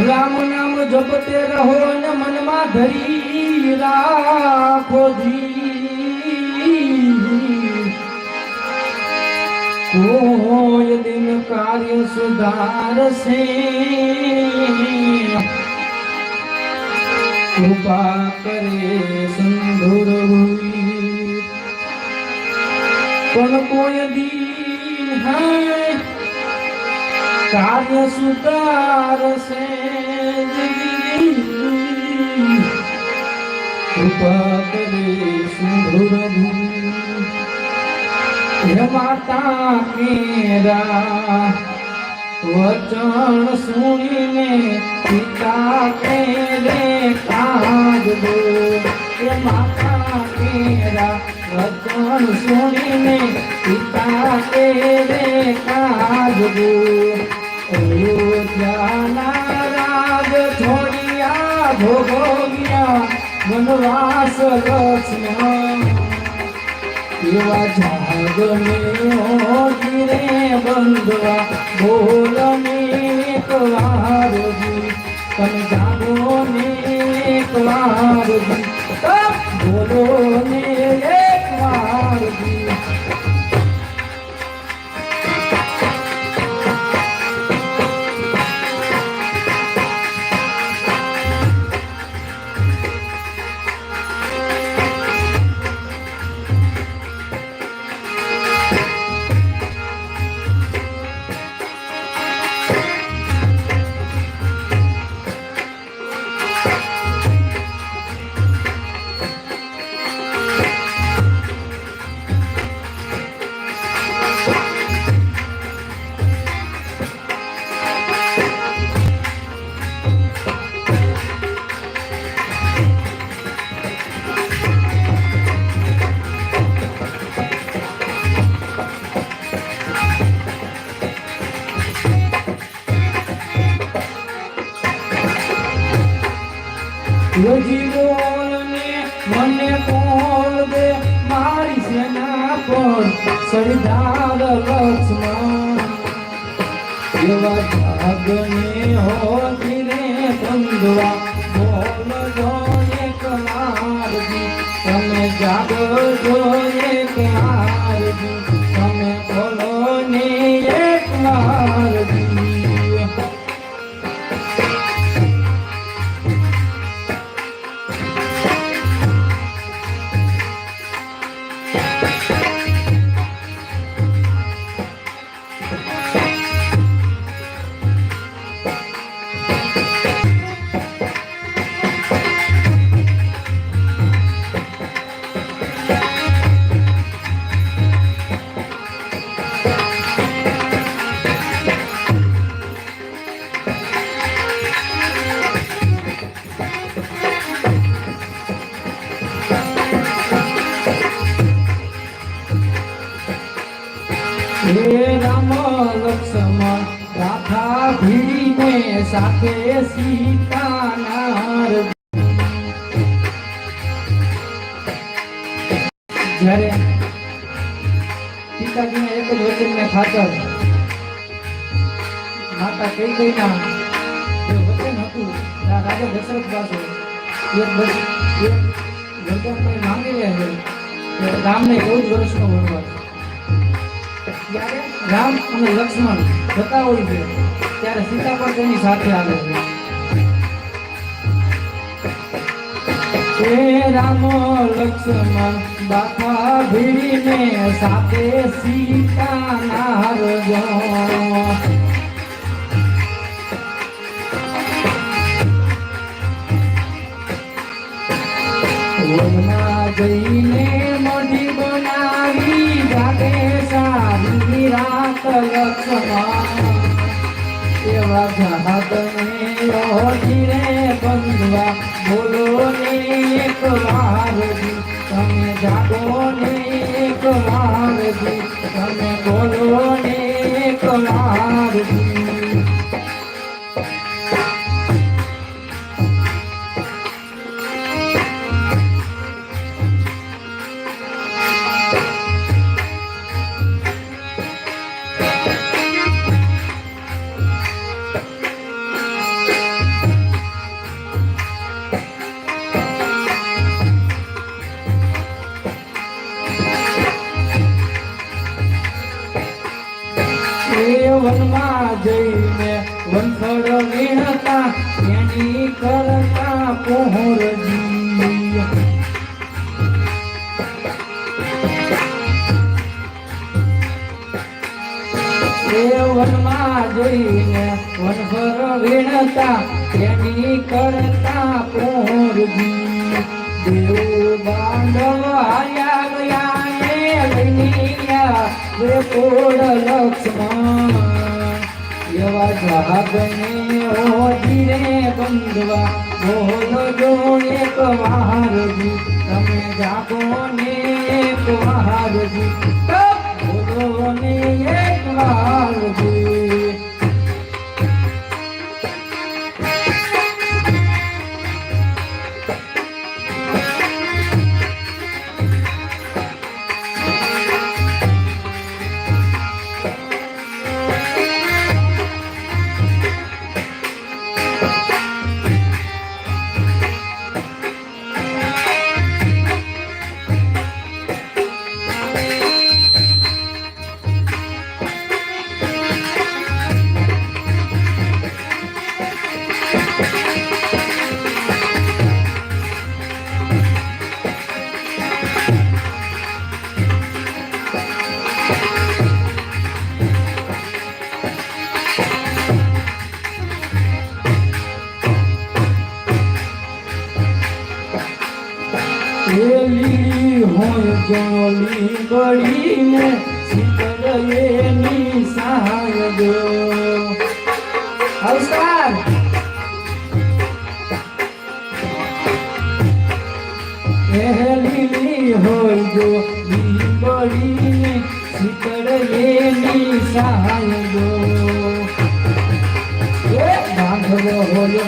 રામ નામ જપતે રહો ને મનમાં ધરી રાખો કોઈ દિન કાર્ય સુધારશે કૃપા કરે સિંધુર પણ કોઈ દિન કાર્ય સુધારશે કૃપા કરે સિંધુર હે માતા મેરા વચન સુણીને પિતા કેરે કાજ દો હે માતા મેરા વચન સુણીને પિતા કેરે કાજ દો અયોધ્યાના રાજ છોડિયા ભોગવ્યા વનવાસ લક્ષ્મણ એવા જાગને ઓઢીને બંધવા બોલને એક વાર તમે જાગો ને એક વાર બોલો ને એક વાર યોજી બોલને મને કોલ દે મારી સેના પર સરદાર લક્ષ્મણ એવા જાગને હોતીને બંધવા બોલજો એક મારજી તમે જાગજો એક મારજી તમે બોલો ને એક મારજી રામ લક્ષ્મણ રાધા ભીડીને સાથે સીતાનાર જ્યારે સીતાજીને એક જ વચનને ખાતર માતા કઈ ગઈના જે વચન હતું રાજા દશરથ પાસે એક વચન માંગી લે છે રામને 14 વર્ષનો વનવાસ ત્યારે રામ અને લક્ષ્મણ જતા હોય છે ત્યારે સીતા પણ તેની સાથે આવે છે રામ લક્ષ્મણ બાપા ભીડીને સાથે સીતા નારજો જઈને મઢી બનાવી જાગે સારી રાત લક્ષ્મણ એવા જાતને ઓઢીને બંધવા બોલો ને એક વાર તમે જાગો ને એક વાર તમે બોલો ને એક વાર જઈને વંથળ વીણતા એની કરતા પોહરજી વનમાં જઈને વનભર વીણતા એની કરતા પોહરજી દેવ બાંધવ આયા ગયા લઈયા કોડ લક્ષ્મણ એવા જહાગને ઓજીરે બંધવા બોલો જો એક વારજી તમે જાગો ને એક વારજી બોલો ને એક વારજી લીલી હોય જોલી બળીને શીતળ એની સહાય દો નમસ્કાર લીલી હોય જો બળીને શીતળ એની સહાય દો બાંધવો હોય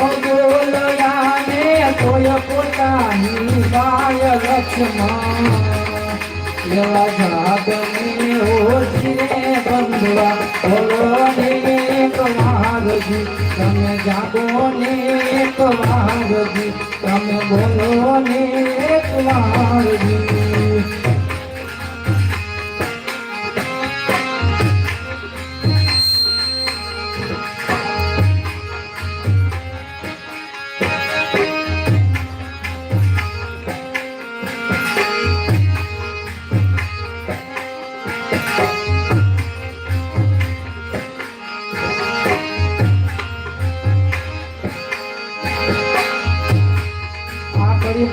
અગોલયાને તોય પોતાની બાય લક્ષ્મણ એવા જાગને ઓજીરે બંધવા બોલો ને એક વારજી તમે જાગો ને એક વારજી તમે બોલો ને એક વારજી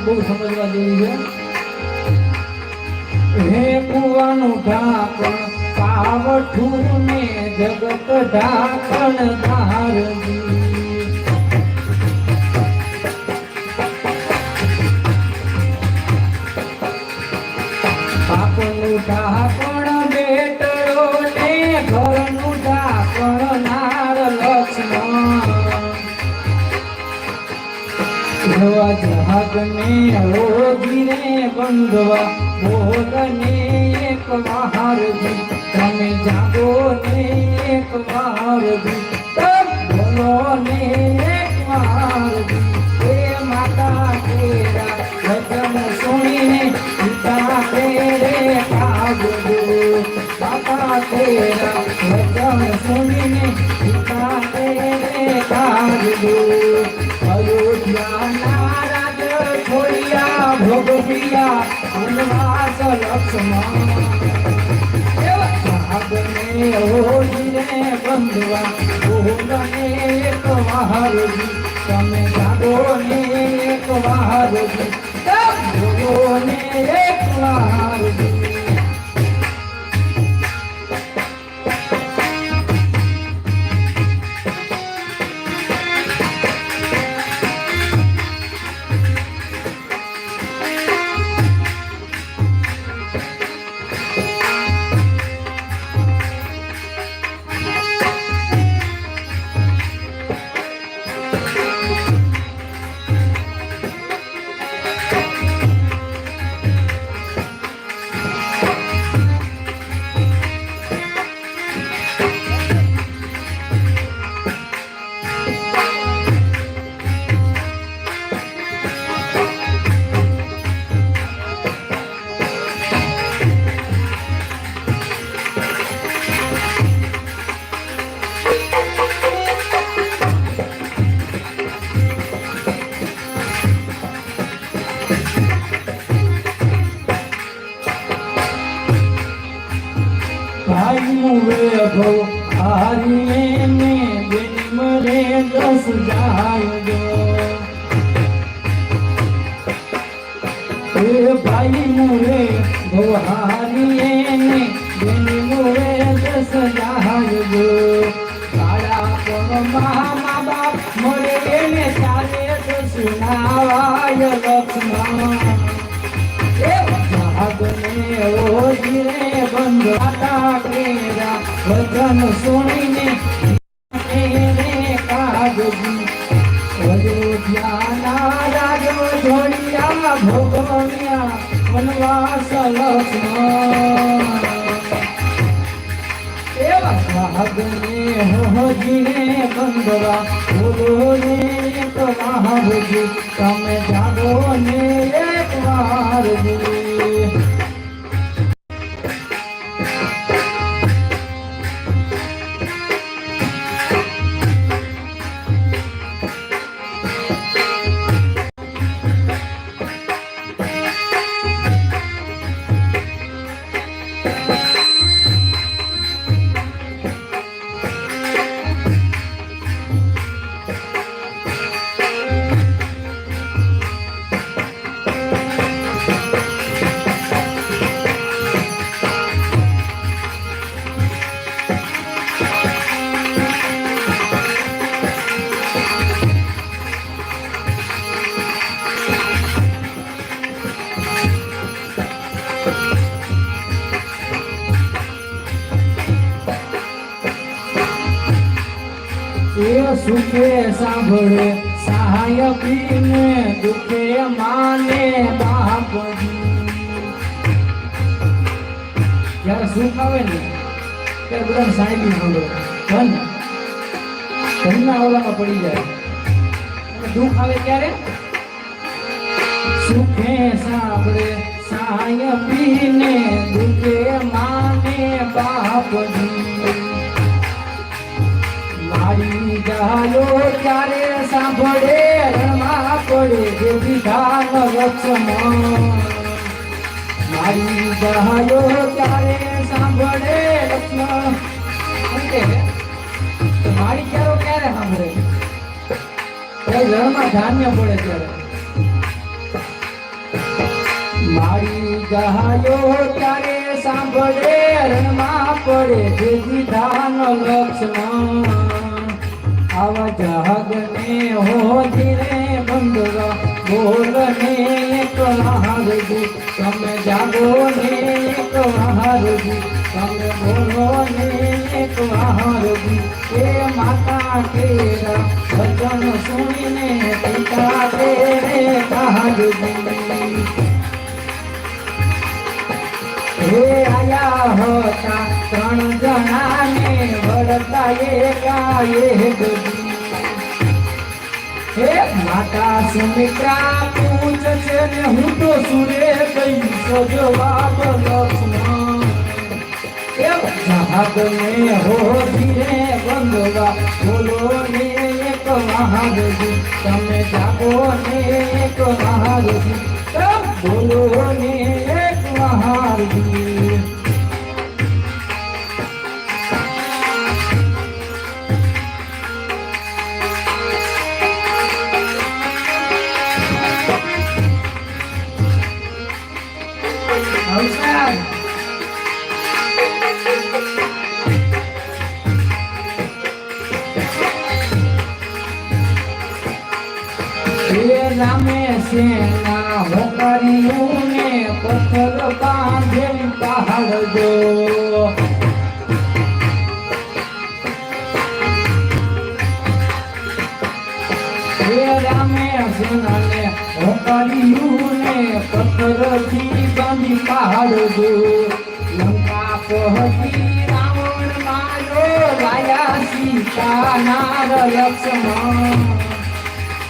બહુ સમજવા જેવી છે હે કુવાનું ઢાંકણ પાવઠું ને જગત ઢાંકણ ધારજી પાપનું ઢાંકણ બેટરો ને ઘરનું ઢાંકણ નાર લક્ષ્મણ જહાગને ઓજીરે બંધવા બોલને એક વારજી તમે જાગો ને એક વારજી બોલો ને એક વારજી એ માતા તેરા વચન સુણીને પિતા તેરે કાગદો માતા તેરા વચન સુણીને પિતા તેરે કાગદો અયોધ્યાના રાજ છોડિયા ભોગવ્યા વનવાસ લક્ષ્મણ ઓજીરે બંધવા બોલને એક વારજી તમે જાગો ને એક વારજી બોલો ને એક વારજી રે દસ જાય જો એ ભાઈ મુરે ગોહારી એને બેની મુરે દસ જાય જો કાળા કોમાં મા બાપ મળે એને ચાલે તો સુનાવાય લક્ષ્મણ એ ભાગને ઓજીરે બંધાતા કેરા વચન સુણીને એને કાગજી અયોધ્યાના રાજો જોડિયા ભોગવ્યા વનવાસ લક્ષ્મણ એવા ભાગને હોજીને બંધવા બોલો ને એક મહાભજી તમે જાગો ને એક વારજી સુખે સાંભળે સહાય પીને દુખે માને બાપજી જ્યારે સુખ આવે ને ત્યારે બધા સાહેબી સાંભળે ધનના ઓલામાં પડી જાય અને દુઃખ આવે ત્યારે સુખે સાંભળે સહાય પીને દુખે માને બાપજી મારી ગાયો ત્યારે સાંભળે રણમાં પડે જે વિધાન લક્ષ્મણ મારી ગાયો ત્યારે સાંભળે લક્ષ્મણ મારી ગાયો ક્યારે સાંભળે રણમાં ધાન્ય પડે ત્યારે મારી ગાયો ત્યારે સાંભળે રણમાં પડે જે વિધાન લક્ષ્મણ આવા જહાગને હોજીરે બંધવા બોલને એક હારજી તમે જાગો ને એક હારજી તમે બોલો ને એક હારજી એ માતા કેરા વચન સુણીને પિતા તેરે કાજજી હે આયા હતા ત્રણ જણાને વળતા એકાએ ગજી હે માતા સુમિત્રા પૂછશે ને હું તો સુરે કઈ જવાબ લક્ષ્મણ એ જહાગને હોજીને બંધવા બોલો ને એક મહાગજી તમે જાગો ને એક મહાગજી બોલો ને એક મહાગજી રામે સેના હોકારીયું ને પથ્થર બાંધેલી પહાડ જો રામે સેના ને હોકારીયું ને પથ્થરથી બાંધી પહાડ જો લંકા પહોંચી રાવણ માર્યો લાયા સીતા નાર લક્ષ્મણ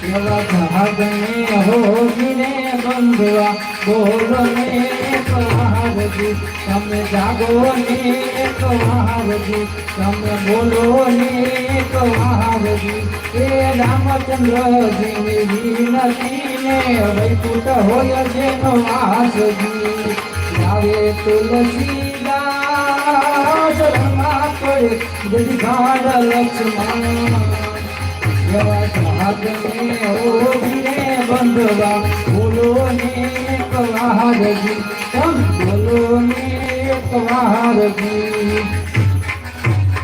જહાગને હોજીને બંધવા બોલો ને એક મહારજી તમે જાગો ને એક મહારજી તમે બોલો ને એક મહારજી એ રામચંદ્રજીની વિનતીને વૈકુંઠ હોય જેનો વાસજી લાવે તુલસીદાસ રમા પડે જજી ઘાડ લક્ષ્મણ એવા સાધને ઓઢીને બંધવા બોલો ને એક વાહરજી, બોલો ને એક વાહરજી.